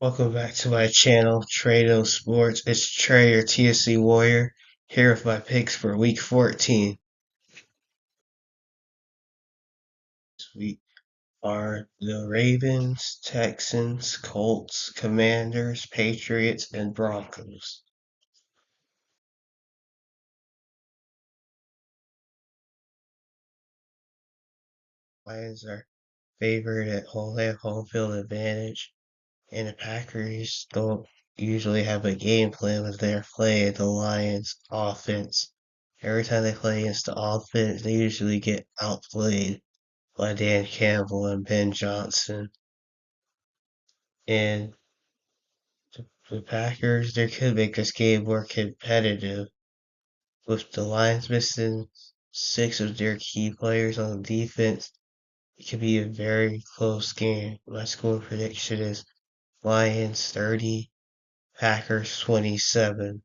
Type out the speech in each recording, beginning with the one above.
Welcome back to my channel, Trado Sports. It's Trey, your TSC Warrior, here with my picks for Week 14. This week are the Ravens, Texans, Colts, Commanders, Patriots, and Broncos. Lions are favored at home, they have home field advantage, and the Packers don't usually have a game plan when they're playing the Lions offense. Every time they play against the offense, they usually get outplayed by Dan Campbell and Ben Johnson. And the Packers, they could make this game more competitive with the Lions missing six of their key players on defense. It could be a very close game. My score prediction is Lions 30, Packers 27.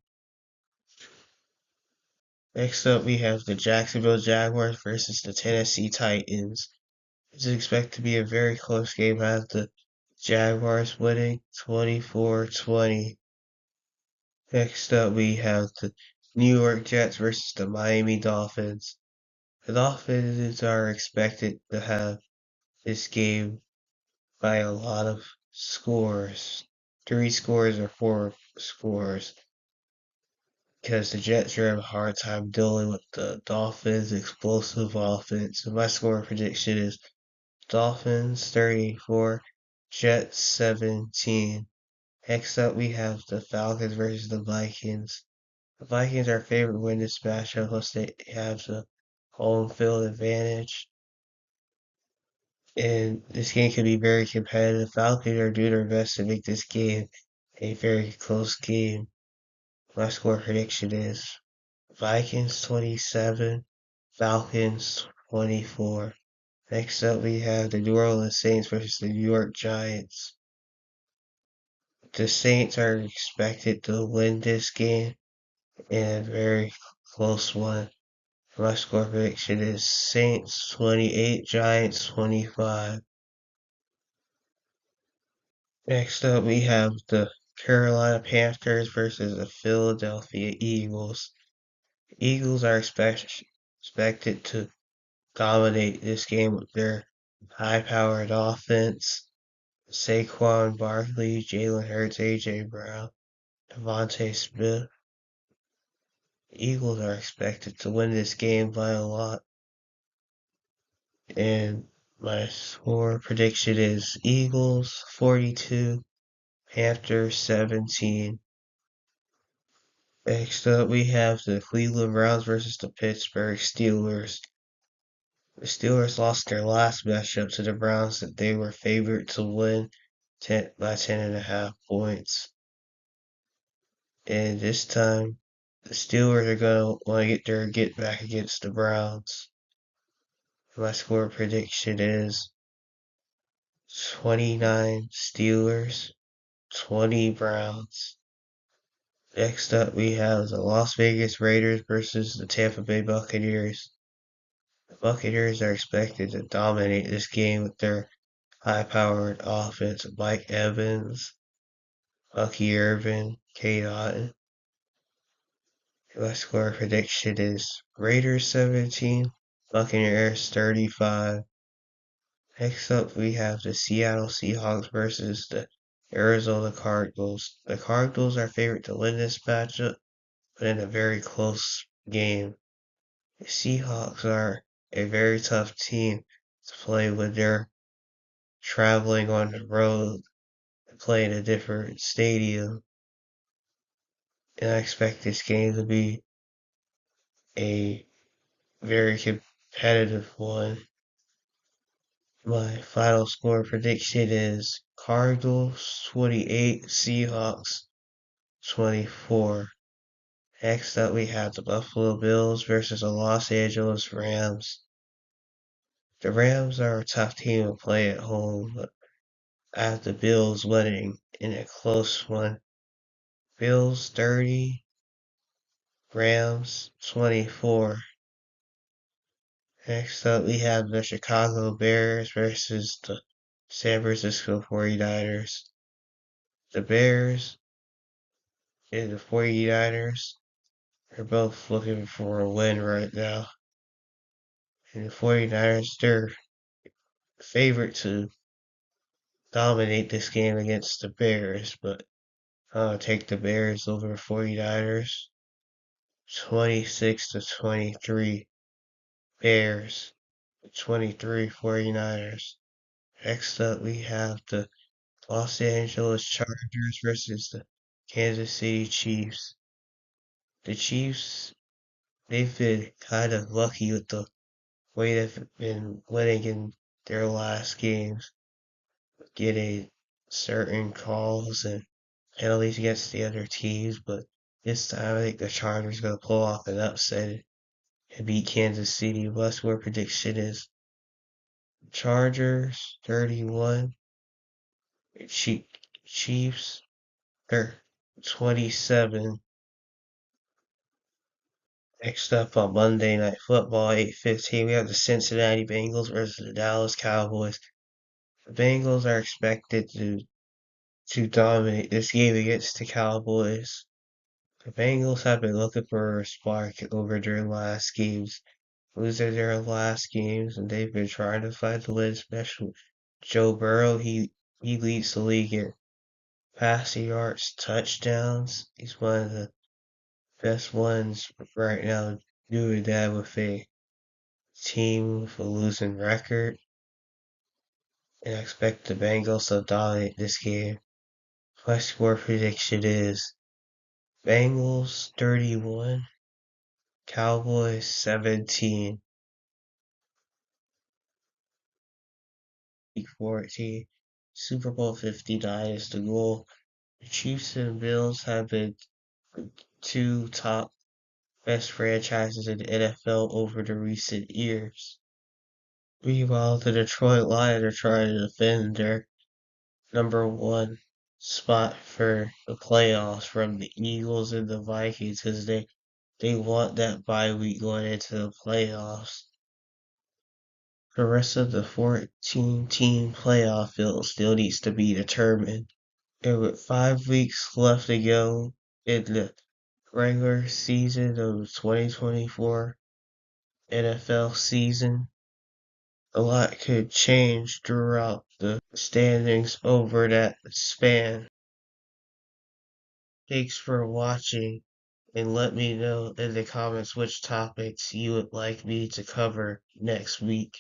Next up, we have the Jacksonville Jaguars versus the Tennessee Titans. It's expected to be a very close game. I have the Jaguars winning 24-20. Next up, we have the New York Jets versus the Miami Dolphins. The Dolphins are expected to have this game by a lot of scores, three scores or four scores, because the Jets are having a hard time dealing with the Dolphins' explosive offense. So my score prediction is Dolphins 34, Jets 17. Next up, we have the Falcons versus the Vikings. The Vikings are favored to win this matchup, plus they have the home field advantage. And this game could be very competitive. Falcons are doing their best to make this game a very close game. My score prediction is Vikings 27, Falcons 24. Next up, we have the New Orleans Saints versus the New York Giants. The Saints are expected to win this game in a very close one. My score prediction is Saints 28, Giants 25. Next up, we have the Carolina Panthers versus the Philadelphia Eagles. Eagles are expected to dominate this game with their high-powered offense. Saquon Barkley, Jalen Hurts, A.J. Brown, Devontae Smith. The Eagles are expected to win this game by a lot. And my score prediction is Eagles 42, Panthers 17. Next up, we have the Cleveland Browns versus the Pittsburgh Steelers. The Steelers lost their last matchup to the Browns that they were favored to win by 10.5 points. And this time, the Steelers are going to want to get back against the Browns. My score prediction is 29 Steelers, 20 Browns. Next up, we have the Las Vegas Raiders versus the Tampa Bay Buccaneers. The Buccaneers are expected to dominate this game with their high-powered offense of Mike Evans, Bucky Irvin, Kate Otten. My score prediction is Raiders 17, Buccaneers 35. Next up, we have the Seattle Seahawks versus the Arizona Cardinals. The Cardinals are favored to win this matchup, but in a very close game. The Seahawks are a very tough team to play when they're traveling on the road and playing a different stadium. And I expect this game to be a very competitive one. My final score prediction is Cardinals 28, Seahawks 24. Next up, we have the Buffalo Bills versus the Los Angeles Rams. The Rams are a tough team to play at home, but I have the Bills winning in a close one. Bills 30, Rams 24. Next up, we have the Chicago Bears versus the San Francisco 49ers. The Bears and the 49ers are both looking for a win right now. And the 49ers, they're favorite to dominate this game against the Bears, but I'll take the Bears over the 49ers. 26-23 Bears, 23 49ers. Next up, we have the Los Angeles Chargers versus the Kansas City Chiefs. The Chiefs, they've been kind of lucky with the way they've been winning in their last games, getting certain calls and penalties against the other teams, but this time I think the Chargers are going to pull off an upset and beat Kansas City. What's your prediction is Chargers 31, Chiefs 27. Next up on Monday Night Football, 8:15, we have the Cincinnati Bengals versus the Dallas Cowboys. The Bengals are expected to dominate this game against the Cowboys. The Bengals have been looking for a spark over their last games, losing their last games, and they've been trying to find the win, especially Joe Burrow. He leads the league in passing yards, touchdowns. He's one of the best ones right now doing that with a team with a losing record. And I expect the Bengals to dominate this game. My score prediction is Bengals 31, Cowboys 17, Week 14. Super Bowl 59 is the goal. The Chiefs and Bills have been the two top best franchises in the NFL over the recent years. Meanwhile, the Detroit Lions are trying to defend their number one spot for the playoffs from the Eagles and the Vikings because they want that bye week going into the playoffs. The rest of the 14-team playoff field still needs to be determined. And with 5 weeks left to go in the regular season of the 2024 NFL season, a lot could change throughout the standings over that span. Thanks for watching, and let me know in the comments which topics you would like me to cover next week.